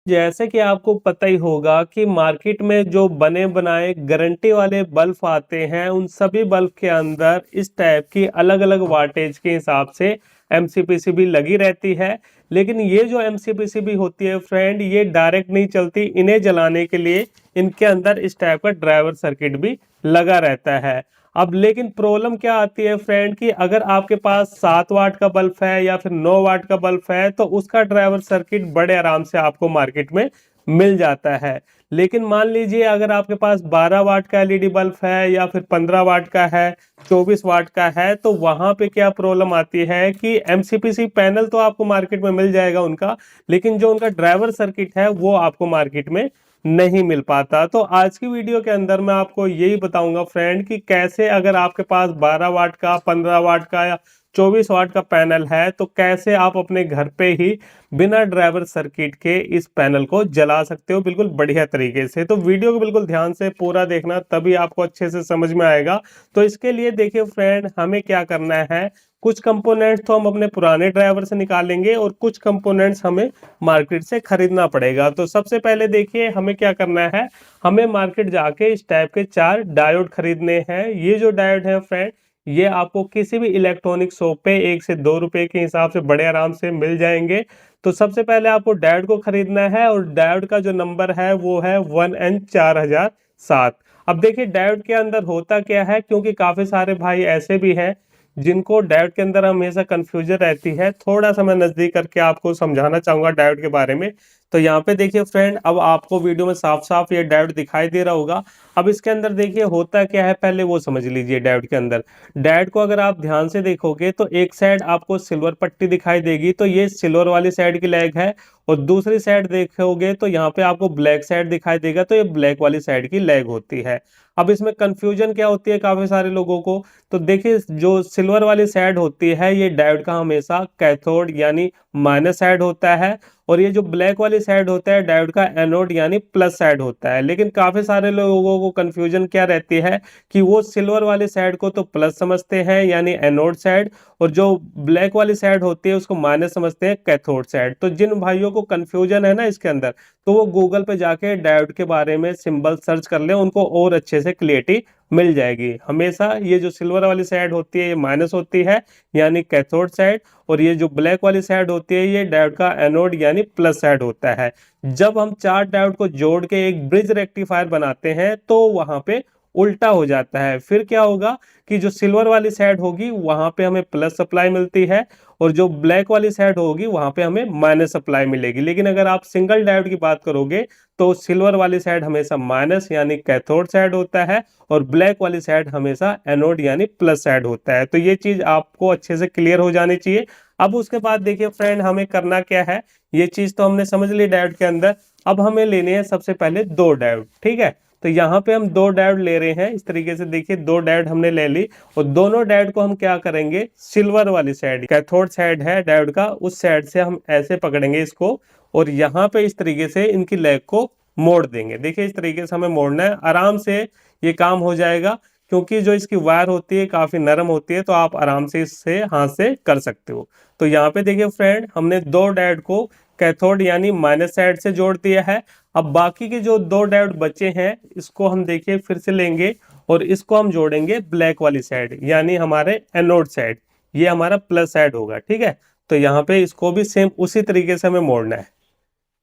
जैसे कि आपको पता ही होगा कि मार्केट में जो बने बनाए गारंटी वाले बल्ब आते हैं, उन सभी बल्ब के अंदर इस टाइप की अलग अलग वाटेज के हिसाब से एमसीपीसीबी लगी रहती है। लेकिन ये जो एमसीपीसीबी होती है फ्रेंड, ये डायरेक्ट नहीं चलती। इन्हें जलाने के लिए इनके अंदर इस टाइप का ड्राइवर सर्किट भी लगा रहता है। अब लेकिन प्रॉब्लम क्या आती है फ्रेंड कि अगर आपके पास 7 वाट का बल्ब है या फिर 9 वाट का बल्ब है, तो उसका ड्राइवर सर्किट बड़े आराम से आपको मार्केट में मिल जाता है। लेकिन मान लीजिए अगर आपके पास 12 वाट का एलईडी बल्ब है या फिर 15 वाट का है, 24 वाट का है, तो वहां पे क्या प्रॉब्लम आती है कि एमसीपीसी पैनल तो आपको मार्केट में मिल जाएगा उनका, लेकिन जो उनका ड्राइवर सर्किट है वो आपको मार्केट में नहीं मिल पाता। तो आज की वीडियो के अंदर मैं आपको यही बताऊंगा फ्रेंड कि कैसे अगर आपके पास 12 वाट का, 15 वाट का या 24 वाट का पैनल है, तो कैसे आप अपने घर पे ही बिना ड्राइवर सर्किट के इस पैनल को जला सकते हो बिल्कुल बढ़िया तरीके से। तो वीडियो को बिल्कुल ध्यान से पूरा देखना, तभी आपको अच्छे से समझ में आएगा। तो इसके लिए देखिए फ्रेंड, हमें क्या करना है, कुछ कंपोनेंट्स तो हम अपने पुराने ड्राइवर से निकालेंगे और कुछ कंपोनेंट्स हमें मार्केट से खरीदना पड़ेगा। तो सबसे पहले देखिए हमें क्या करना है, हमें मार्केट जाके इस टाइप के 4 डायोड खरीदने हैं। ये जो डायोड है फ्रेंड, ये आपको किसी भी इलेक्ट्रॉनिक शॉप पे 1 से 2 रुपए के हिसाब से बड़े आराम से मिल जाएंगे। तो सबसे पहले आपको डायोड को खरीदना है और डायोड का जो नंबर है वो है 1N4007। अब देखिए डायोड के अंदर होता क्या है, क्योंकि काफी सारे भाई ऐसे भी हैं जिनको डायोड के अंदर हमेशा कंफ्यूजन रहती है। थोड़ा सा मैं नजदीक करके आपको समझाना चाहूंगा डायोड के बारे में। तो यहाँ पे देखिए फ्रेंड, अब आपको वीडियो में साफ साफ ये डायोड दिखाई दे रहा होगा। अब इसके अंदर देखिए होता क्या है, पहले वो समझ लीजिए। डायोड के अंदर, डायोड को अगर आप ध्यान से देखोगे तो एक साइड आपको सिल्वर पट्टी दिखाई देगी, तो ये सिल्वर वाली साइड की लेग है। और दूसरी साइड देखोगे तो यहाँ पे आपको ब्लैक साइड दिखाई देगा, तो ये ब्लैक वाली साइड की लेग होती है। अब इसमें कंफ्यूजन क्या होती है काफी सारे लोगों को, तो देखिए जो सिल्वर वाली साइड होती है ये डायोड का हमेशा कैथोड यानी माइनस साइड होता है, और ये जो ब्लैक वाली साइड होता है डायोड का एनोड यानी प्लस साइड होता है। लेकिन काफी सारे लोगों को कंफ्यूजन क्या रहती है कि वो सिल्वर वाली साइड को तो प्लस समझते हैं यानी एनोड साइड, और जो ब्लैक वाली साइड होती है उसको माइनस समझते हैं कैथोड साइड। तो जिन भाइयों को कंफ्यूजन है ना इसके अंदर, तो वो गूगल पे जाके डायोड के बारे में सिंबल सर्च कर ले, उनको और अच्छे से क्लियरिटी मिल जाएगी। हमेशा ये जो सिल्वर वाली साइड होती है ये माइनस होती है यानी कैथोड साइड, और ये जो ब्लैक वाली साइड होती है ये डायोड का एनोड यानी प्लस साइड होता है। जब हम 4 डायोड को जोड़ के एक ब्रिज रेक्टिफायर बनाते हैं तो वहां पे उल्टा हो जाता है। फिर क्या होगा कि जो सिल्वर वाली साइड होगी वहां पे हमें प्लस सप्लाई मिलती है, और जो ब्लैक वाली साइड होगी वहां पे हमें माइनस सप्लाई मिलेगी। लेकिन अगर आप सिंगल डायोड की बात करोगे तो सिल्वर वाली साइड हमेशा माइनस यानी कैथोड साइड होता है, और ब्लैक वाली साइड हमेशा एनोड यानी प्लस साइड होता है। तो ये चीज आपको अच्छे से क्लियर हो जानी चाहिए। अब उसके बाद देखिए फ्रेंड, हमें करना क्या है, ये चीज तो हमने समझ ली डायोड के अंदर। अब हमें लेने हैं सबसे पहले 2 डायोड, ठीक है। तो यहाँ पे हम 2 डायोड ले रहे हैं इस तरीके से। देखिए 2 डायोड हमने ले ली, और दोनों डायोड को हम क्या करेंगे, सिल्वर वाली साइड कैथोड साइड है डायोड का, उस साइड से हम ऐसे पकड़ेंगे इसको, और यहाँ पे इस तरीके से इनकी लेग को मोड़ देंगे। देखिए इस तरीके से हमें मोड़ना है, आराम से ये काम हो जाएगा। क्योंकि जो इसकी वायर होती है काफी नरम होती है, तो आप आराम से इससे हाथ से कर सकते हो। तो यहाँ पे देखिए फ्रेंड, हमने 2 डायोड को कैथोड यानी माइनस साइड से जोड़ दिया है। अब बाकी के जो 2 डायोड बचे हैं इसको हम देखिए फिर से लेंगे, और इसको हम जोड़ेंगे ब्लैक वाली साइड यानी हमारे एनोड साइड, ये हमारा प्लस साइड होगा, ठीक है। तो यहाँ पे इसको भी सेम उसी तरीके से हमें मोड़ना है।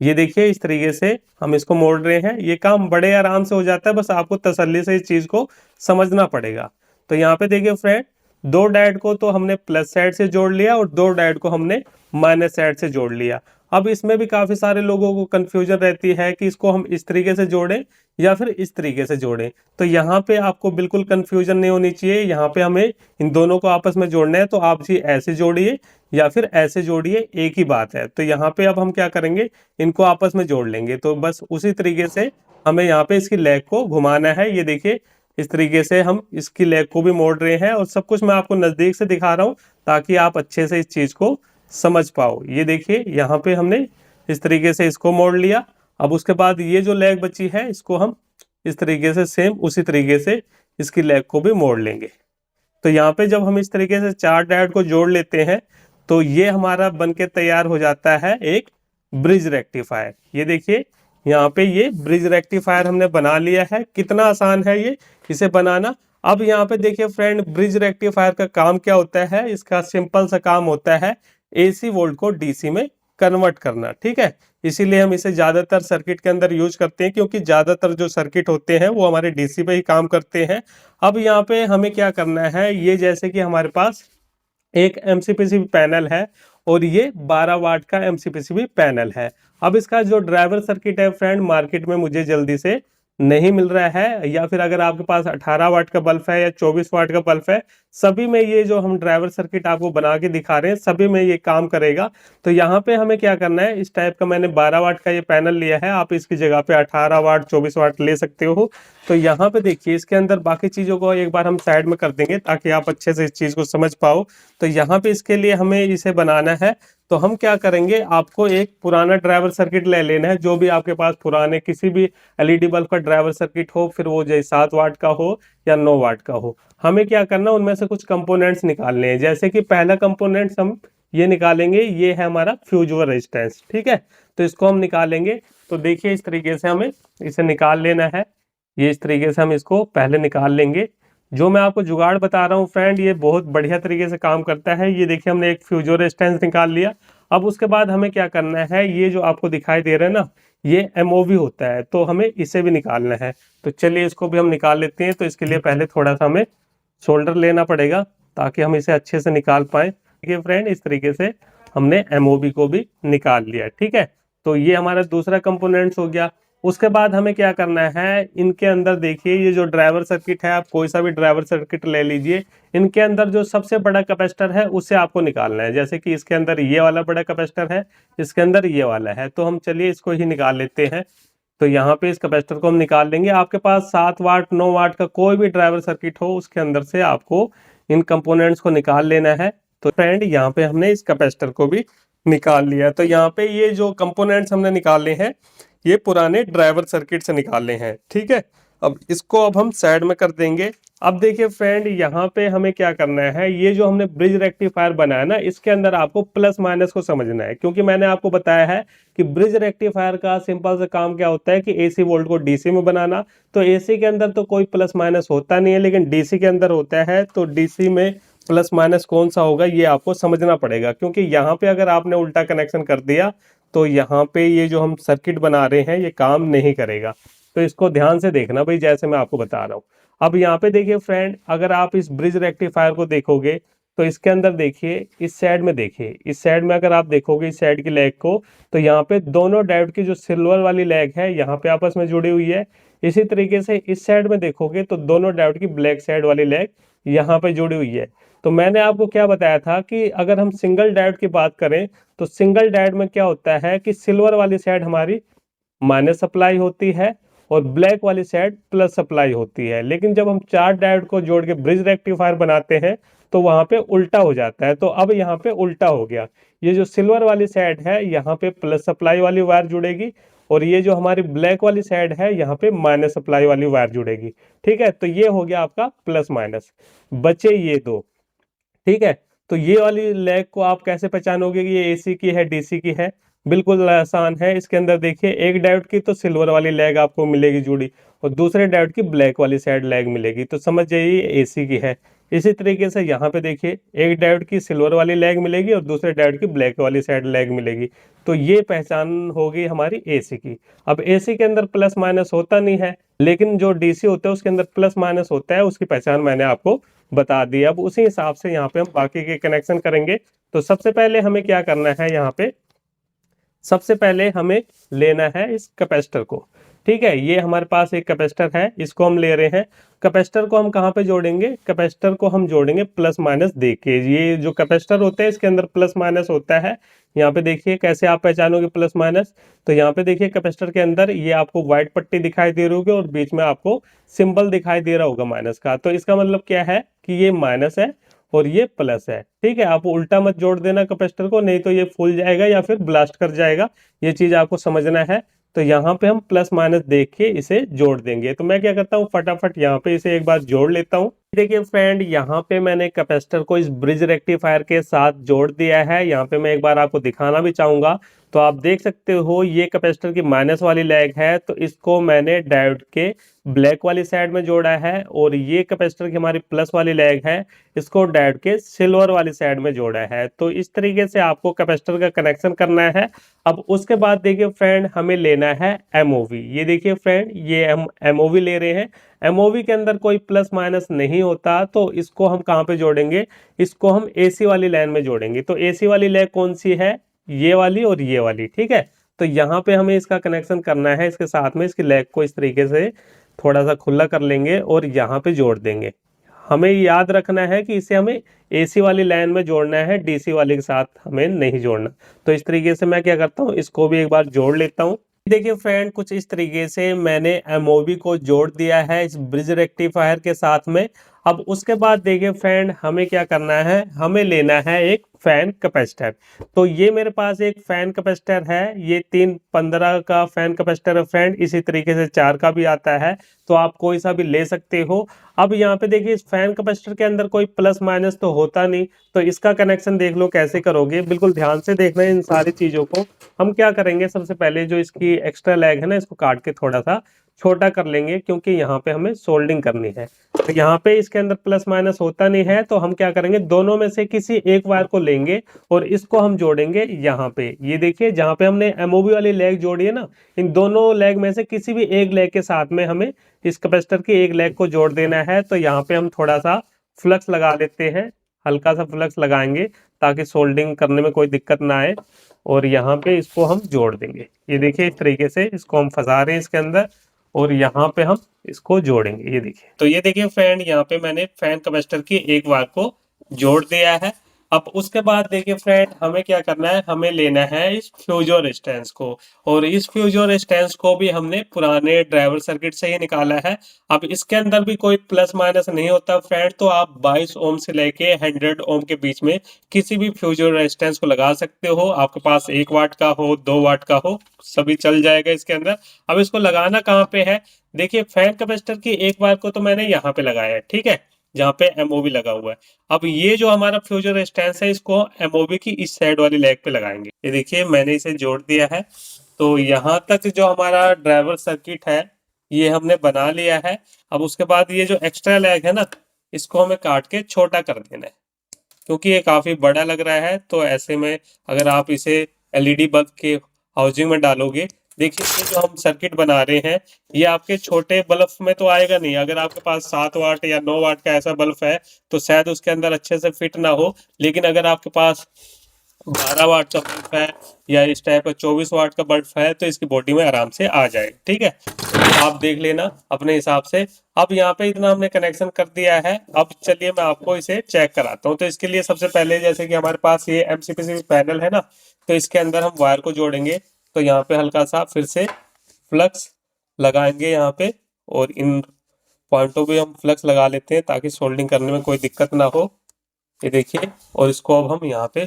ये देखिए इस तरीके से हम इसको मोड़ रहे हैं, ये काम बड़े आराम से हो जाता है, बस आपको तसल्ली से इस चीज को समझना पड़ेगा। तो यहाँ पे देखिए फ्रेंड, 2 डायोड को तो हमने प्लस साइड से जोड़ लिया और 2 डायोड को हमने माइनस साइड से जोड़ लिया। अब इसमें भी काफी सारे लोगों को कंफ्यूजन रहती है कि इसको हम इस तरीके से जोड़ें या फिर इस तरीके से जोड़ें। तो यहाँ पे आपको बिल्कुल कंफ्यूजन नहीं होनी चाहिए, यहाँ पे हमें इन दोनों को आपस में जोड़ना है। तो आप जी ऐसे जोड़िए या फिर ऐसे जोड़िए, एक ही बात है। तो यहाँ पे अब हम क्या करेंगे, इनको आपस में जोड़ लेंगे। तो बस उसी तरीके से हमें यहाँ पे इसकी लेग को घुमाना है। ये देखिए इस तरीके से हम इसकी लेग को भी मोड़ रहे हैं, और सब कुछ मैं आपको नजदीक से दिखा रहा हूँ ताकि आप अच्छे से इस चीज को समझ पाओ। ये देखिए यहाँ पे हमने इस तरीके से इसको मोड़ लिया। अब उसके बाद ये जो लेग बची है इसको हम इस तरीके से सेम उसी तरीके से इसकी लेग को भी मोड़ लेंगे। तो यहाँ पे जब हम इस तरीके से 4 डायोड को जोड़ लेते हैं तो ये हमारा बनके तैयार हो जाता है एक ब्रिज रेक्टिफायर। ये देखिए यहाँ पे ये ब्रिज रेक्टिफायर हमने बना लिया है। कितना आसान है ये इसे बनाना। अब यहाँ पे देखिए फ्रेंड, ब्रिज रेक्टिफायर का काम क्या होता है। इसका सिंपल सा काम होता है AC वोल्ट को DC में कन्वर्ट करना, ठीक है। इसीलिए हम इसे ज्यादातर सर्किट के अंदर यूज करते हैं, क्योंकि ज्यादातर जो सर्किट होते हैं वो हमारे DC पे ही काम करते हैं। अब यहाँ पे हमें क्या करना है, ये जैसे कि हमारे पास एक MCPCB पैनल है और ये 12 वाट का MCPCB पैनल है। अब इसका जो ड्राइवर सर्किट है फ्रेंड, मार्केट में मुझे जल्दी से नहीं मिल रहा है, या फिर अगर आपके पास 18 वाट का बल्ब है या 24 वाट का बल्ब है, सभी में ये जो हम ड्राइवर सर्किट आपको बना के दिखा रहे हैं सभी में ये काम करेगा। तो यहाँ पे हमें क्या करना है, इस टाइप का मैंने 12 वाट का ये पैनल लिया है, आप इसकी जगह पे 18 वाट 24 वाट ले सकते हो। तो यहाँ पे देखिए इसके अंदर बाकी चीजों को एक बार हम साइड में कर देंगे ताकि आप अच्छे से इस चीज को समझ पाओ। तो यहाँ पे इसके लिए हमें इसे बनाना है। तो हम क्या करेंगे, आपको एक पुराना ड्राइवर सर्किट ले लेना है, जो भी आपके पास पुराने किसी भी LED बल्ब का ड्राइवर सर्किट हो, फिर वो जैसे 7 वाट का हो या 9 वाट का हो। हमें क्या करना, उनमें से कुछ कंपोनेंट्स निकालने हैं। जैसे कि पहला कंपोनेंट्स हम ये निकालेंगे, ये है हमारा फ्यूज ओवर रेजिस्टेंस, ठीक है। तो इसको हम निकालेंगे। तो देखिए इस तरीके से हमें इसे निकाल लेना है। ये इस तरीके से हम इसको पहले निकाल लेंगे। जो मैं आपको जुगाड़ बता रहा हूँ फ्रेंड, ये बहुत बढ़िया तरीके से काम करता है। ये देखिए हमने एक फ्यूज रेजिस्टेंस निकाल लिया। अब उसके बाद हमें क्या करना है, ये जो आपको दिखाई दे रहा है ना, ये MOV होता है, तो हमें इसे भी निकालना है। तो चलिए इसको भी हम निकाल लेते हैं। तो इसके लिए पहले थोड़ा सा हमें शोल्डर लेना पड़ेगा ताकि हम इसे अच्छे से निकाल पाए। देखिए फ्रेंड, इस तरीके से हमने MOV को भी निकाल लिया, ठीक है। तो ये हमारा दूसरा कंपोनेंट्स हो गया। उसके बाद हमें क्या करना है, इनके अंदर देखिए ये जो ड्राइवर सर्किट है, आप कोई सा भी ड्राइवर सर्किट ले लीजिए, इनके अंदर जो सबसे बड़ा कैपेसिटर है उसे आपको निकालना है। जैसे कि इसके अंदर ये वाला बड़ा कैपेसिटर है, इसके अंदर ये वाला है, तो हम चलिए इसको ही निकाल लेते हैं। तो यहाँ पे इस कैपेसिटर को हम निकाल लेंगे। आपके पास 7 वाट 9 वाट का कोई भी ड्राइवर सर्किट हो, उसके अंदर से आपको इन कंपोनेंट्स को निकाल लेना है। तो फ्रेंड यहाँ पे हमने इस कैपेसिटर को भी निकाल लिया। तो यहाँ पे ये जो कंपोनेंट्स हमने निकाले हैं, ये पुराने ड्राइवर सर्किट से निकाले हैं, ठीक है। अब हम साइड में कर देंगे। अब देखिए फ्रेंड, यहाँ पे हमें क्या करना है, ये जो हमने ब्रिज रेक्टिफायर बनाया ना, इसके अंदर आपको प्लस माइनस को समझना है। क्योंकि मैंने आपको बताया है कि ब्रिज रेक्टिफायर का सिंपल सा काम क्या होता है कि AC वोल्ट को DC में बनाना। तो AC के अंदर तो कोई प्लस माइनस होता नहीं है, लेकिन DC के अंदर होता है। तो DC में प्लस माइनस कौन सा होगा ये आपको समझना पड़ेगा, क्योंकि यहाँ पे अगर आपने उल्टा कनेक्शन कर दिया तो यहाँ पे ये जो हम सर्किट बना रहे हैं ये काम नहीं करेगा। तो इसको ध्यान से देखना भाई, जैसे मैं आपको बता रहा हूँ। अब यहाँ पे देखिए फ्रेंड, अगर आप इस ब्रिज रेक्टिफायर को देखोगे तो इसके अंदर देखिए, इस साइड में देखिए, इस साइड में अगर आप देखोगे इस साइड की लेग को, तो यहाँ पे दोनों डायोड की जो सिल्वर वाली लेग है यहाँ पे आपस में जुड़ी हुई है। इसी तरीके से इस साइड में देखोगे तो दोनों डायोड की ब्लैक साइड वाली लेग यहाँ पे जुड़ी हुई है। तो मैंने आपको क्या बताया था कि अगर हम सिंगल डायोड की बात करें तो सिंगल डायोड में क्या होता है कि सिल्वर वाली साइड हमारी माइनस सप्लाई होती है और ब्लैक वाली साइड प्लस सप्लाई होती है। लेकिन जब हम 4 डायोड को जोड़ के ब्रिज रेक्टिफायर बनाते हैं तो वहां पे उल्टा हो जाता है। तो अब यहाँ पे उल्टा हो गया, ये जो सिल्वर वाली साइड है यहाँ पे प्लस सप्लाई वाली वायर जुड़ेगी और ये जो हमारी ब्लैक वाली साइड है यहाँ पे माइनस सप्लाई वाली वायर जुड़ेगी, ठीक है। तो ये हो गया आपका प्लस माइनस, बचे ये दो, ठीक है। तो ये वाली लैग को आप कैसे पहचानोगे कि ये AC की है DC की है। बिल्कुल आसान है। इसके अंदर देखिए एक डायोड की तो सिल्वर वाली लैग आपको मिलेगी जुड़ी और दूसरे डायोड की ब्लैक वाली साइड लैग मिलेगी, तो समझ जाइए ये AC की है। इसी तरीके से यहाँ पे देखिए एक डायोड की सिल्वर वाली लैग मिलेगी और दूसरे डायोड की ब्लैक वाली साइड लैग मिलेगी। तो ये पहचान होगी हमारी AC की। अब AC के अंदर प्लस माइनस होता नहीं है, लेकिन जो DC होता है उसके अंदर प्लस माइनस होता है, उसकी पहचान मैंने आपको बता दी। अब उसी हिसाब से यहाँ पे हम बाकी के कनेक्शन करेंगे। तो सबसे पहले हमें क्या करना है, यहाँ पे सबसे पहले हमें लेना है इस कैपेसिटर को, ठीक है। ये हमारे पास एक कैपेसिटर है, इसको हम ले रहे हैं। कैपेसिटर को हम कहाँ पे जोड़ेंगे, कैपेसिटर को हम जोड़ेंगे प्लस माइनस दे के। ये जो कैपेसिटर होते हैं इसके अंदर प्लस माइनस होता है। यहाँ पे देखिए कैसे आप पहचानोगे प्लस माइनस। तो यहाँ पे देखिए कैपेसिटर के अंदर ये आपको व्हाइट पट्टी दिखाई दे रही होगी और बीच में आपको सिंबल दिखाई दे रहा होगा माइनस का। तो इसका मतलब क्या है कि ये माइनस है और ये प्लस है, ठीक है। आप उल्टा मत जोड़ देना कैपेसिटर को, नहीं तो ये फूल जाएगा या फिर ब्लास्ट कर जाएगा। ये चीज आपको समझना है। तो यहाँ पे हम प्लस माइनस देख के इसे जोड़ देंगे। तो मैं क्या करता हूँ, फटाफट यहाँ पे इसे एक बार जोड़ लेता हूँ। देखिए फ्रेंड, यहाँ पे मैंने कैपेसिटर को इस ब्रिज रेक्टिफायर के साथ जोड़ दिया है। यहाँ पे मैं एक बार आपको दिखाना भी चाहूंगा। तो आप देख सकते हो ये कैपेसिटर की माइनस वाली लेग है, तो इसको मैंने डायोड के ब्लैक वाली साइड में जोड़ा है। और ये कैपेसिटर की हमारी प्लस वाली लेग है, इसको डायोड के सिल्वर वाली साइड में जोड़ा है। तो इस तरीके से आपको कैपेसिटर का कनेक्शन करना है। अब उसके बाद देखिए फ्रेंड, हमें लेना है एमओवी। ये देखिए फ्रेंड, ये हम एमओवी ले रहे हैं। एमओवी के अंदर कोई प्लस माइनस नहीं होता, तो इसको हम कहाँ पे जोड़ेंगे? इसको हम एसी वाली लाइन में जोड़ेंगे। तो एसी वाली लाइन कौन सी है? ये वाली और ये वाली, ठीक है। तो यहाँ पे हमें इसका कनेक्शन करना है। इसके साथ में इसकी लेग को इस तरीके से थोड़ा सा खुला कर लेंगे और यहाँ पे जोड़ देंगे। हमें याद रखना है कि इसे हमें एसी वाली लाइन में जोड़ना है, डीसी वाले के साथ हमें नहीं जोड़ना। तो इस तरीके से मैं क्या करता हूँ, इसको भी एक बार जोड़ लेता हूँ। देखिए फ्रेंड, कुछ इस तरीके से मैंने एमओवी को जोड़ दिया है इस ब्रिज रेक्टिफायर के साथ में। अब उसके बाद देखिए फ्रेंड, हमें क्या करना है, हमें लेना है एक फैन कैपेसिटर। तो ये मेरे पास एक फैन कैपेसिटर है, ये 315 का फैन कैपेसिटर है फ्रेंड। इसी तरीके से 4 का भी आता है, तो आप कोई सा भी ले सकते हो। अब यहाँ पे देखिए, इस फैन कैपेसिटर के अंदर कोई प्लस माइनस तो होता नहीं, तो इसका कनेक्शन देख लो कैसे करोगे। बिल्कुल ध्यान से देखना है इन सारी चीजों को। हम क्या करेंगे, सबसे पहले जो इसकी एक्स्ट्रा लेग है ना, इसको काट के थोड़ा सा छोटा कर लेंगे, क्योंकि यहाँ पे हमें सोल्डिंग करनी है। तो यहाँ पे इसके अंदर प्लस माइनस होता नहीं है, तो हम क्या करेंगे, दोनों में से किसी एक वायर को लेंगे और इसको हम जोड़ेंगे यहाँ पे। ये देखिए, जहाँ पे हमने एमओबी वाली लेग जोड़ी है ना, इन दोनों लेग में से किसी भी एक लेग के साथ में हमें इस कैपेसिटर की एक लेग को जोड़ देना है। तो यहाँ पे हम थोड़ा सा फ्लक्स लगा लेते हैं, हल्का सा फ्लक्स लगाएंगे ताकि सोल्डिंग करने में कोई दिक्कत ना आए। और यहाँ पे इसको हम जोड़ देंगे। ये देखिए, इस तरीके से इसको हम फंसा रहे हैं इसके अंदर और यहाँ पे हम इसको जोड़ेंगे। ये देखिए, तो ये देखिए फ्रेंड, यहाँ पे मैंने फैन कैपेसिटर की एक वायर को जोड़ दिया है। अब उसके बाद देखिए फ्रेंड, हमें क्या करना है, हमें लेना है इस फ्यूजो रेजिस्टेंस को। और इस फ्यूजो रेजिस्टेंस को भी हमने पुराने ड्राइवर सर्किट से ही निकाला है। अब इसके अंदर भी कोई प्लस माइनस नहीं होता फ्रेंड, तो आप 22 ओम से लेके 100 ओम के बीच में किसी भी फ्यूजो रेजिस्टेंस को लगा सकते हो। आपके पास 1 वाट का हो, 2 वाट का हो, सभी चल जाएगा इसके अंदर। अब इसको लगाना कहाँ पे है? देखिए, फैन कैपेसिटर की एक वायर को तो मैंने यहाँ पे लगाया है, ठीक है, जहाँ पे एमओबी लगा हुआ है। अब ये जो हमारा फ्यूजर रेजिस्टेंस है, इसको एमओबी की इस साइड वाली लेग पे लगाएंगे। ये देखिए, मैंने इसे जोड़ दिया है। तो यहाँ तक जो हमारा ड्राइवर सर्किट है, ये हमने बना लिया है। अब उसके बाद ये जो एक्स्ट्रा लेग है ना, इसको हमें काट के छोटा कर देना है, क्योंकि ये काफी बड़ा लग रहा है। तो ऐसे में अगर आप इसे एलईडी बल्ब के हाउसिंग में डालोगे, देखिए ये जो हम सर्किट बना रहे हैं, ये आपके छोटे बल्ब में तो आएगा नहीं। अगर आपके पास 7 वाट या 9 वाट का ऐसा बल्ब है, तो शायद उसके अंदर अच्छे से फिट ना हो। लेकिन अगर आपके पास 12 वाट का बल्ब है या इस टाइप का 24 वाट का बल्ब है, तो इसकी बॉडी में आराम से आ जाए, ठीक है। तो आप देख लेना अपने हिसाब से। अब यहाँ पे इतना हमने कनेक्शन कर दिया है। अब चलिए मैं आपको इसे चेक कराता हूँ। तो इसके लिए सबसे पहले, जैसे कि हमारे पास ये एमसीपीसी पैनल है ना, तो इसके अंदर हम वायर को जोड़ेंगे। तो यहाँ पे हल्का सा फिर से फ्लक्स लगाएंगे यहाँ पे, और इन पॉइंटों पे हम फ्लक्स लगा लेते हैं ताकि सोल्डिंग करने में कोई दिक्कत ना हो। ये देखिए, और इसको अब हम यहाँ पे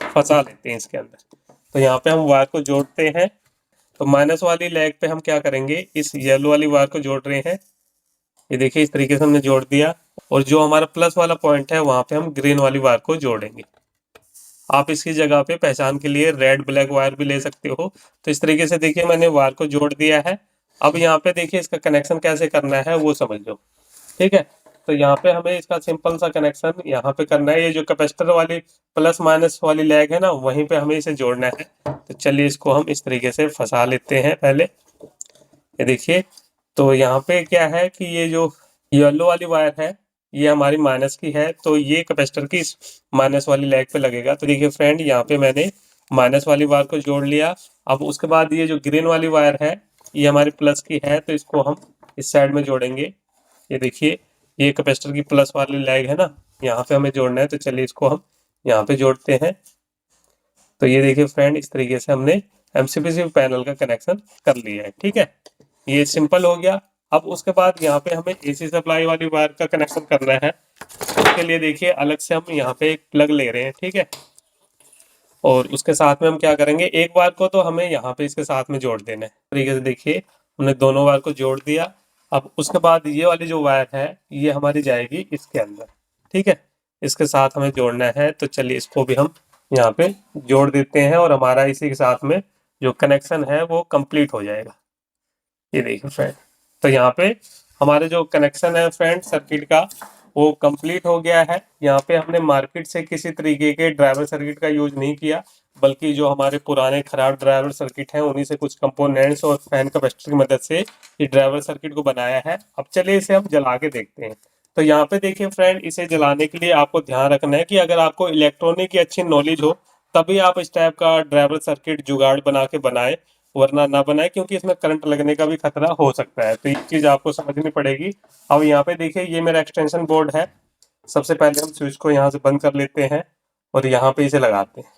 फंसा लेते हैं इसके अंदर। तो यहाँ पे हम वायर को जोड़ते हैं। तो माइनस वाली लेग पे हम क्या करेंगे, इस येलो वाली वायर को जोड़ रहे हैं। ये देखिए, इस तरीके से हमने जोड़ दिया। और जो हमारा प्लस वाला पॉइंट है, वहां पे हम ग्रीन वाली वायर को जोड़ेंगे। आप इसकी जगह पे पहचान के लिए रेड ब्लैक वायर भी ले सकते हो। तो इस तरीके से देखिए, मैंने वायर को जोड़ दिया है। अब यहाँ पे देखिए, इसका कनेक्शन कैसे करना है वो समझ लो, ठीक है। तो यहाँ पे हमें इसका सिंपल सा कनेक्शन यहाँ पे करना है। ये जो कैपेसिटर वाली प्लस माइनस वाली लेग है ना, वहीं पे हमें इसे जोड़ना है। तो चलिए इसको हम इस तरीके से फंसा लेते हैं पहले। ये देखिए, तो यहाँ पे क्या है कि ये जो येलो वाली वायर है, ये हमारी माइनस की है, तो ये कैपेसिटर की इस माइनस वाली लेग पे लगेगा। तो देखिए फ्रेंड, यहाँ पे मैंने माइनस वाली वायर को जोड़ लिया। अब उसके बाद ये जो ग्रीन वाली वायर है, ये हमारी प्लस की है, तो इसको हम इस साइड में जोड़ेंगे। ये देखिए, ये कैपेसिटर की प्लस वाली लेग है ना, यहाँ पे हमें जोड़ना है। तो चलिए इसको हम यहाँ पे जोड़ते हैं। तो ये देखिए फ्रेंड, इस तरीके से हमने एमसीपीसी पैनल का कनेक्शन कर लिया है, ठीक है। ये सिंपल हो गया। अब उसके बाद यहाँ पे हमें एसी सप्लाई वाली वायर का कनेक्शन करना है। उसके लिए देखिए, अलग से हम यहाँ पे एक प्लग ले रहे हैं, ठीक है। और उसके साथ में हम क्या करेंगे, एक वायर को तो हमें यहाँ पे इसके साथ में जोड़ देना है। तरीके से देखिए, हमने दोनों वायर को जोड़ दिया। अब उसके बाद ये वाली जो वायर है ये हमारी जाएगी इसके अंदर, ठीक है, इसके साथ हमें जोड़ना है। तो चलिए इसको भी हम यहाँ पे जोड़ देते हैं और हमारा इसी के साथ में जो कनेक्शन है वो कंप्लीट हो जाएगा। ये देखिए फ्रेंड, तो यहाँ पे हमारे जो कनेक्शन है फ्रेंड सर्किट का वो कंप्लीट हो गया है। यहाँ पे हमने मार्केट से किसी तरीके के ड्राइवर सर्किट का यूज नहीं किया, बल्कि जो हमारे पुराने खराब ड्राइवर सर्किट हैं उन्हीं से कुछ कंपोनेंट्स और फैन कैपेसिटर की मदद से ये ड्राइवर सर्किट को बनाया है। अब चलिए इसे हम जला के देखते हैं। तो यहाँ पे देखिए फ्रेंड, इसे जलाने के लिए आपको ध्यान रखना है कि अगर आपको इलेक्ट्रॉनिक की अच्छी नॉलेज हो तभी आप इस टाइप का ड्राइवर सर्किट जुगाड़ बना के बनाए, वरना ना बनाए, क्योंकि इसमें करंट लगने का भी खतरा हो सकता है। तो ये चीज आपको समझनी पड़ेगी। अब यहाँ पे देखिए ये मेरा एक्सटेंशन बोर्ड है। सबसे पहले हम स्विच को यहाँ से बंद कर लेते हैं और यहाँ पे इसे लगाते हैं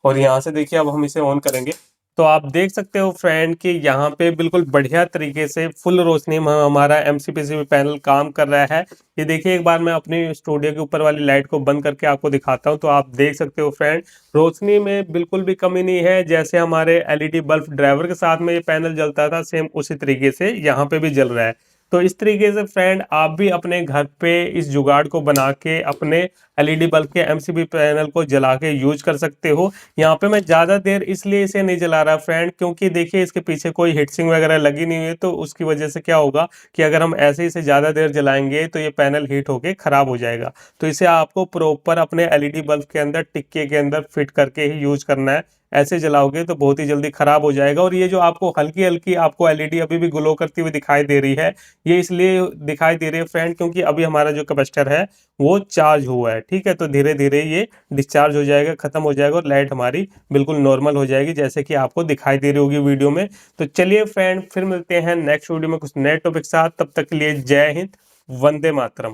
और यहाँ से देखिए अब हम इसे ऑन करेंगे। तो आप देख सकते हो फ्रेंड कि यहाँ पे बिल्कुल बढ़िया तरीके से फुल रोशनी में हमारा MCPCB पैनल काम कर रहा है। ये देखिए एक बार मैं अपनी स्टूडियो के ऊपर वाली लाइट को बंद करके आपको दिखाता हूँ। तो आप देख सकते हो फ्रेंड, रोशनी में बिल्कुल भी कमी नहीं है। जैसे हमारे LED बल्ब ड्राइवर के साथ में ये पैनल जलता था, सेम उसी तरीके से यहाँ पे भी जल रहा है। तो इस तरीके से फ्रेंड आप भी अपने घर पे इस जुगाड़ को बना के अपने LED बल्ब के MCB पैनल को जला के यूज कर सकते हो। यहाँ पे मैं ज़्यादा देर इसलिए इसे नहीं जला रहा फ्रेंड, क्योंकि देखिए इसके पीछे कोई हीटसिंग वगैरह लगी नहीं हुई है। तो उसकी वजह से क्या होगा कि अगर हम ऐसे ही इसे ज़्यादा देर जलाएंगे तो ये पैनल हीट होके ख़राब हो जाएगा। तो इसे आपको प्रॉपर अपने LED बल्ब के अंदर टिक्के के अंदर फिट करके ही यूज करना है। ऐसे जलाओगे तो बहुत ही जल्दी खराब हो जाएगा। और ये जो आपको हल्की हल्की आपको LED अभी भी ग्लो करती हुई दिखाई दे रही है, ये इसलिए दिखाई दे रही है फ्रेंड क्योंकि अभी हमारा जो कैपेसिटर है वो चार्ज हुआ है, ठीक है। तो धीरे धीरे ये डिस्चार्ज हो जाएगा, खत्म हो जाएगा और लाइट हमारी बिल्कुल नॉर्मल हो जाएगी, जैसे कि आपको दिखाई दे रही होगी वीडियो में। तो चलिए फ्रेंड, फिर मिलते हैं नेक्स्ट वीडियो में कुछ नए टॉपिक के साथ। तब तक के लिए जय हिंद, वंदे मातरम।